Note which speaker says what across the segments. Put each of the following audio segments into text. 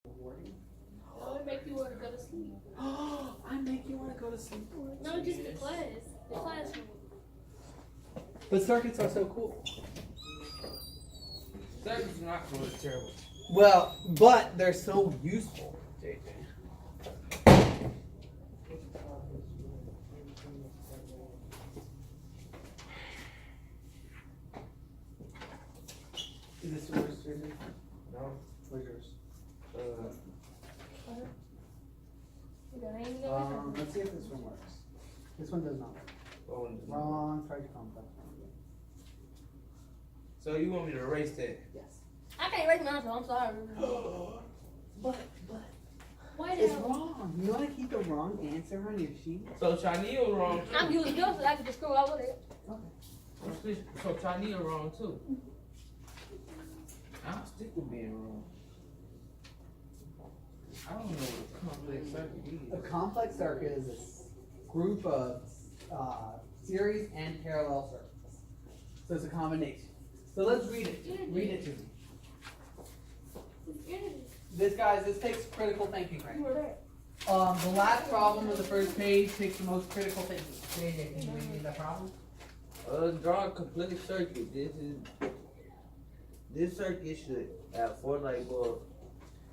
Speaker 1: I would make you want to go to sleep.
Speaker 2: I make you want to go to sleep.
Speaker 1: No, just the class. The classroom.
Speaker 2: But circuits are so cool.
Speaker 3: Circuits are not cool, it's terrible.
Speaker 2: Well, but they're so useful, JJ. Is this yours, JJ?
Speaker 3: No.
Speaker 2: Where's yours?
Speaker 1: You got anything else?
Speaker 2: Let's see if this one works. This one does not work.
Speaker 3: Oh,
Speaker 2: Wrong. Try to complex one.
Speaker 3: so you want me to erase that?
Speaker 2: Yes.
Speaker 1: I can't erase mine, so I'm sorry.
Speaker 2: But
Speaker 1: Why the
Speaker 2: it's
Speaker 1: hell?
Speaker 2: wrong. You want to keep the wrong answer on your sheet?
Speaker 3: So Chinese was wrong too.
Speaker 1: I'm using yours so I can just screw over it.
Speaker 2: Okay.
Speaker 3: So Chinese was wrong too. I'll stick with being wrong. I don't know what a complex circuit
Speaker 2: A
Speaker 3: is.
Speaker 2: complex circuit is a group of series and parallel circuits. So it's a combination. So let's read it. Read it to me. This takes critical thinking,
Speaker 1: You
Speaker 2: right?
Speaker 1: were there.
Speaker 2: The last problem on the first page takes the most critical thinking. JJ, can you read me that problem?
Speaker 3: Draw a complete circuit. This circuit should have 4 light bulbs.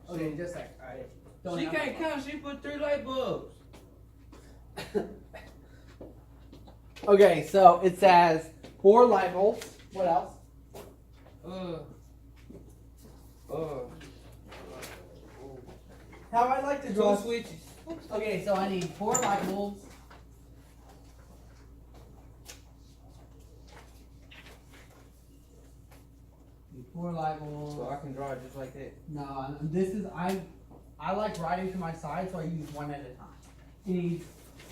Speaker 2: Okay, just a sec. Alright. Don't
Speaker 3: She
Speaker 2: have
Speaker 3: can't
Speaker 2: my-
Speaker 3: count. She put 3 light bulbs.
Speaker 2: Okay, so it says 4 light bulbs. What else? How I like to draw.
Speaker 3: 2 switches.
Speaker 2: Okay, so I need 4 light bulbs. Need 4 light bulbs.
Speaker 3: So I can draw it just like that.
Speaker 2: No, this is I like writing to my side, so I use one at a time. It needs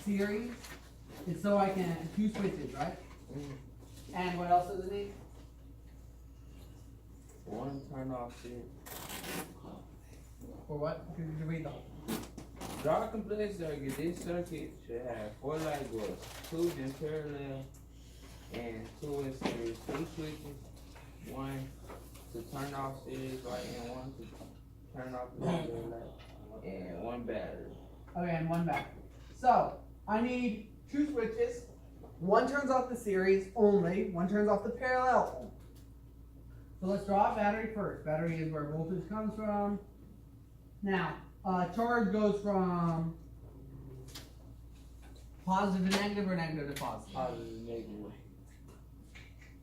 Speaker 2: series. It's so I can 2 switches, right? And what else does it need?
Speaker 3: 1 turn off shit.
Speaker 2: For what? Could you read the whole?
Speaker 3: Draw a complete circuit. This circuit should have 4 light bulbs, 2 in parallel and 2 in series. 2 switches, 1 to turn off series light and 1 to turn off the regular light, and 1 battery.
Speaker 2: Okay, and 1 battery. So I need 2 switches. 1 turns off the series only. 1 turns off the parallel only. So let's draw a battery first. Battery is where voltage comes from. Now, charge goes from positive to negative or negative to positive?
Speaker 3: Positive, negative.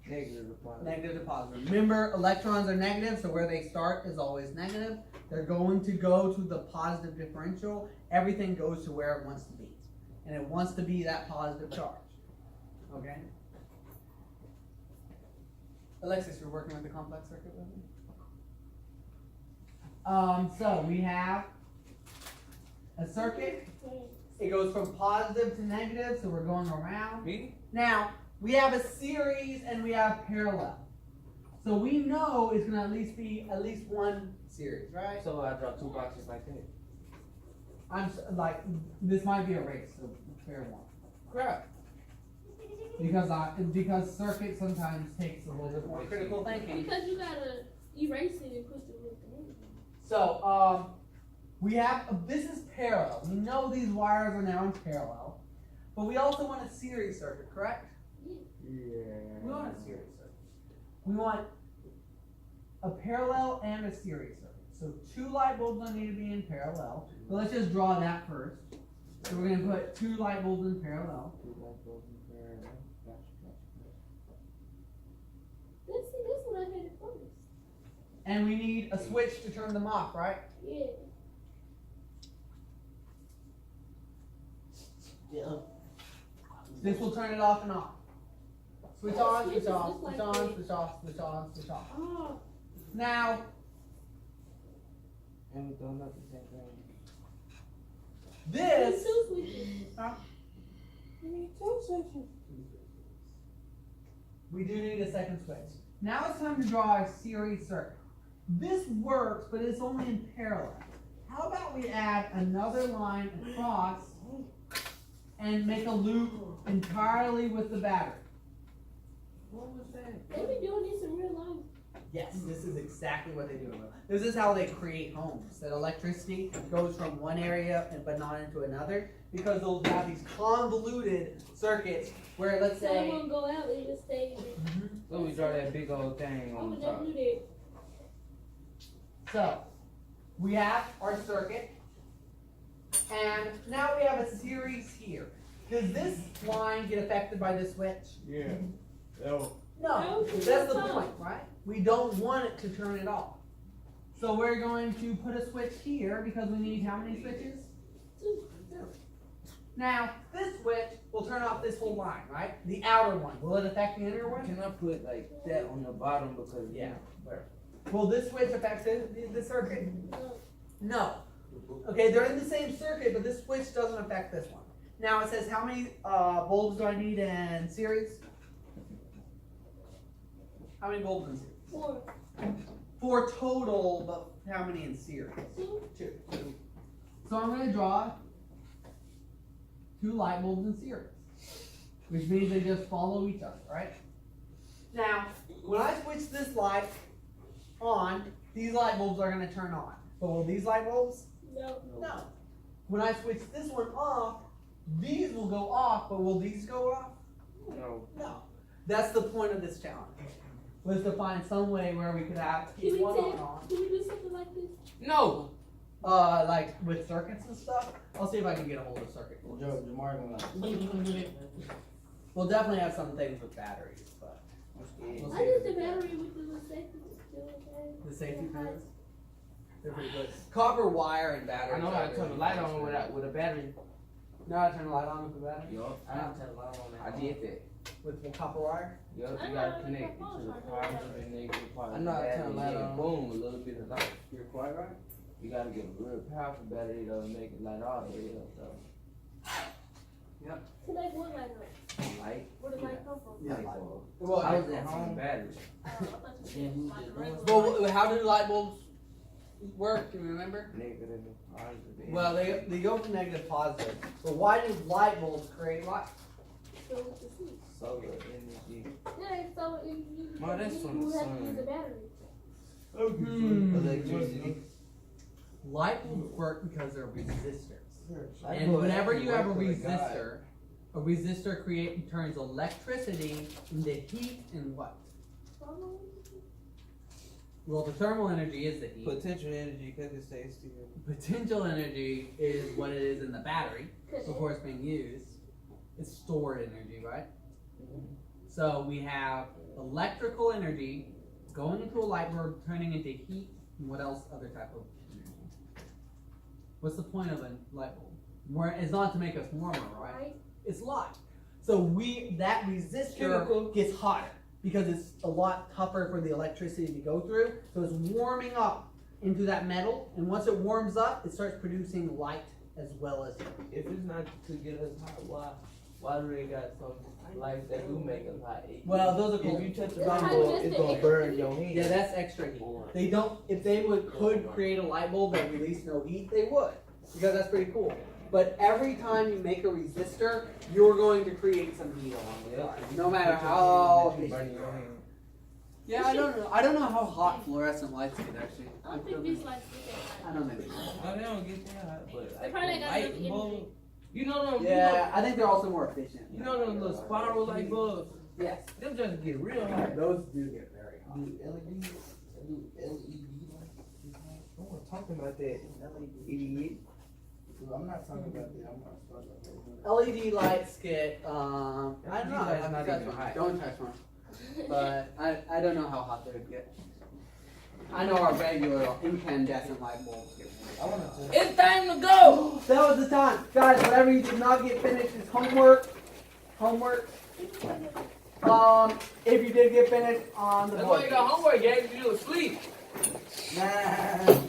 Speaker 3: Negative to positive.
Speaker 2: Negative to positive. Remember, electrons are negative, so where they start is always negative. They're going to go to the positive differential. Everything goes to where it wants to be. And it wants to be that positive charge. Okay? Alexis, you're working with the complex circuit with me? So we have a circuit. It goes from positive to negative, so we're going around.
Speaker 3: Me?
Speaker 2: Now, we have a series and we have parallel. So we know it's going to at least be at least 1 series, right?
Speaker 3: So I draw 2 boxes like that.
Speaker 2: Like, this might be a race, so fair one.
Speaker 3: Crap.
Speaker 2: Because circuit sometimes takes a little bit more critical thinking.
Speaker 1: Because you gotta erase it and push it with the hand.
Speaker 2: So, we have, this is parallel. We know these wires are now in parallel. But we also want a series circuit, correct?
Speaker 3: Yeah.
Speaker 2: We want a series circuit. We want a parallel and a series circuit. So 2 light bulbs don't need to be in parallel. But let's just draw that first. So we're going to put 2 light bulbs in parallel.
Speaker 3: 2 light bulbs in parallel. Gotcha.
Speaker 1: This one I had it first.
Speaker 2: And we need a switch to turn them off, right?
Speaker 1: Yeah.
Speaker 2: Yeah. This will turn it off and on. Switch on, switch off, switch on, switch off, switch on, switch off.
Speaker 1: Oh.
Speaker 2: Now,
Speaker 3: And we don't have the same thing.
Speaker 2: this.
Speaker 1: Two switches.
Speaker 2: Huh?
Speaker 1: You need 2 switches.
Speaker 2: We do need a second switch. Now it's time to draw a series circuit. This works, but it's only in parallel. How about we add another line across and make a loop entirely with the battery?
Speaker 3: What was that?
Speaker 1: They be doing this in real life.
Speaker 2: Yes, this is exactly what they do. This is how they create homes. That electricity goes from one area but not into another because they'll have these convoluted circuits where, let's
Speaker 1: So it
Speaker 2: say,
Speaker 1: won't go out, it just stays there.
Speaker 3: So we draw that big old thing
Speaker 1: I
Speaker 3: on
Speaker 1: would
Speaker 3: the
Speaker 1: never
Speaker 3: top.
Speaker 1: do that.
Speaker 2: so we have our circuit, and now we have a series here. Does this line get affected by this switch?
Speaker 3: Yeah. No.
Speaker 2: No, that's the point, right? We don't want it to turn it off. So we're going to put a switch here because we need how many switches?
Speaker 1: Two.
Speaker 2: Now, this switch will turn off this whole line, right? The outer one. Will it affect the inner one?
Speaker 3: Can I put like that on the bottom because
Speaker 2: Yeah. Will this switch affect the circuit?
Speaker 1: No.
Speaker 2: No. Okay, they're in the same circuit, but this switch doesn't affect this one. Now it says how many bulbs do I need in series? How many bulbs in series?
Speaker 1: 4.
Speaker 2: 4 total, but how many in series?
Speaker 1: 2.
Speaker 2: 2. So I'm going to draw 2 light bulbs in series, which means they just follow each other, right? Now, when I switch this light on, these light bulbs are going to turn on. But will these light bulbs?
Speaker 1: No.
Speaker 2: No. When I switch this one off, these will go off, but will these go off?
Speaker 3: No.
Speaker 2: No. That's the point of this challenge, was to find some way where we could have
Speaker 1: Can we
Speaker 2: one
Speaker 1: take,
Speaker 2: on.
Speaker 1: can we do something like this?
Speaker 3: No.
Speaker 2: Like with circuits and stuff. I'll see if I can get a hold of a circuit.
Speaker 4: Joe, Jamar gonna.
Speaker 2: We'll definitely have some things with batteries, but we'll
Speaker 1: I
Speaker 2: see.
Speaker 1: use the battery with the little safety.
Speaker 2: The safety pins? They're pretty good. Copper wire and batteries.
Speaker 3: I know how to turn the light on with a battery.
Speaker 2: Know how to turn the light on with the battery?
Speaker 3: Yup.
Speaker 4: I didn't turn the light on that.
Speaker 3: I did that.
Speaker 2: With the copper wire?
Speaker 3: Yup.
Speaker 1: I
Speaker 3: You
Speaker 1: know
Speaker 3: gotta
Speaker 1: how to
Speaker 3: connect
Speaker 1: make
Speaker 3: it
Speaker 1: my
Speaker 3: to
Speaker 1: phone
Speaker 3: the
Speaker 1: charger.
Speaker 3: positive and negative part
Speaker 4: I
Speaker 3: of
Speaker 4: know
Speaker 3: the
Speaker 4: how to turn
Speaker 3: battery.
Speaker 4: the light
Speaker 3: Yeah,
Speaker 4: on.
Speaker 3: boom, a little bit of light.
Speaker 4: You're quiet, right?
Speaker 3: You gotta get a real powerful battery though to make it light all the way up though.
Speaker 1: To make one light up.
Speaker 3: Light.
Speaker 1: Where the light come from?
Speaker 2: Yeah.
Speaker 3: Light bulb.
Speaker 2: Well,
Speaker 4: I was
Speaker 3: Light
Speaker 4: at
Speaker 3: bulb from
Speaker 4: home.
Speaker 3: the battery.
Speaker 1: I thought you said like a regular
Speaker 2: well,
Speaker 1: light.
Speaker 2: how do light bulbs work? Can you remember?
Speaker 3: Negative and positive.
Speaker 2: Well, they go from negative to positive. But why do light bulbs create light?
Speaker 1: So with the seat.
Speaker 3: Solar energy.
Speaker 1: Yeah, so if you,
Speaker 3: Ma, that's from
Speaker 1: you
Speaker 3: the
Speaker 1: have to
Speaker 3: sun.
Speaker 1: use a battery.
Speaker 3: Electricity.
Speaker 2: Light bulbs work because they're resistors.
Speaker 4: Light
Speaker 2: And
Speaker 4: bulb
Speaker 2: whenever
Speaker 4: actually
Speaker 2: you have a
Speaker 4: work for the guy.
Speaker 2: resistor turns electricity into heat and what? Well, the thermal energy is the heat.
Speaker 3: Potential energy because it stays still.
Speaker 2: Potential energy is what it is in the battery before it's being used. It's stored energy, right? So we have electrical energy going into a light bulb, turning into heat, and what else? Other type of energy. What's the point of a light bulb? It's not to make us warmer, right?
Speaker 1: Right?
Speaker 2: It's light. So that resistor
Speaker 3: Chemical.
Speaker 2: gets hotter because it's a lot tougher for the electricity to go through. So it's warming up into that metal, and once it warms up, it starts producing light as well as heat.
Speaker 3: If it's not to get us hot, why do they got some lights that do make us hot?
Speaker 2: Well, those are
Speaker 3: If
Speaker 2: cool.
Speaker 3: you touch the
Speaker 1: It's
Speaker 3: light
Speaker 1: not
Speaker 3: bulb,
Speaker 1: just
Speaker 3: it's
Speaker 1: the
Speaker 3: gonna
Speaker 1: air.
Speaker 3: burn your hand.
Speaker 2: Yeah, that's extra heat. They don't. If they could create a light bulb that released no heat, they would, because that's pretty cool. But every time you make a resistor, you're going to create some heat along the
Speaker 3: Yeah.
Speaker 2: side, no matter how.
Speaker 3: Burn your hand.
Speaker 2: Yeah, I don't know. I don't know how hot fluorescent lights get actually.
Speaker 1: I don't think these lights get that
Speaker 2: I
Speaker 1: high.
Speaker 2: don't think.
Speaker 3: No, they don't get that hot, but
Speaker 1: They
Speaker 3: like
Speaker 1: probably
Speaker 3: the
Speaker 1: got
Speaker 3: light
Speaker 1: enough energy.
Speaker 3: bulb, you know them,
Speaker 2: Yeah, I think they're also more efficient.
Speaker 3: you know them little spiral light bulbs,
Speaker 2: Yes,
Speaker 3: them just get real hot.
Speaker 2: those do get very hot.
Speaker 4: Do LED lights?
Speaker 3: I want to talk about that.
Speaker 4: LED. I'm not talking about that. I'm not talking about that.
Speaker 2: LED lights get. I don't know.
Speaker 3: LED
Speaker 2: I
Speaker 3: lights
Speaker 2: haven't
Speaker 3: not
Speaker 2: touched
Speaker 3: even
Speaker 2: one.
Speaker 3: hot.
Speaker 2: Don't touch one. But I don't know how hot they would get. I know our regular incandescent light bulbs get.
Speaker 4: I want to.
Speaker 3: It's time to go!
Speaker 2: That was the time, guys. Whatever you did not get finished is homework. Homework. If you did get finished on the
Speaker 3: That's
Speaker 2: board.
Speaker 3: why you got homework, yeah, you asleep.
Speaker 4: Nah.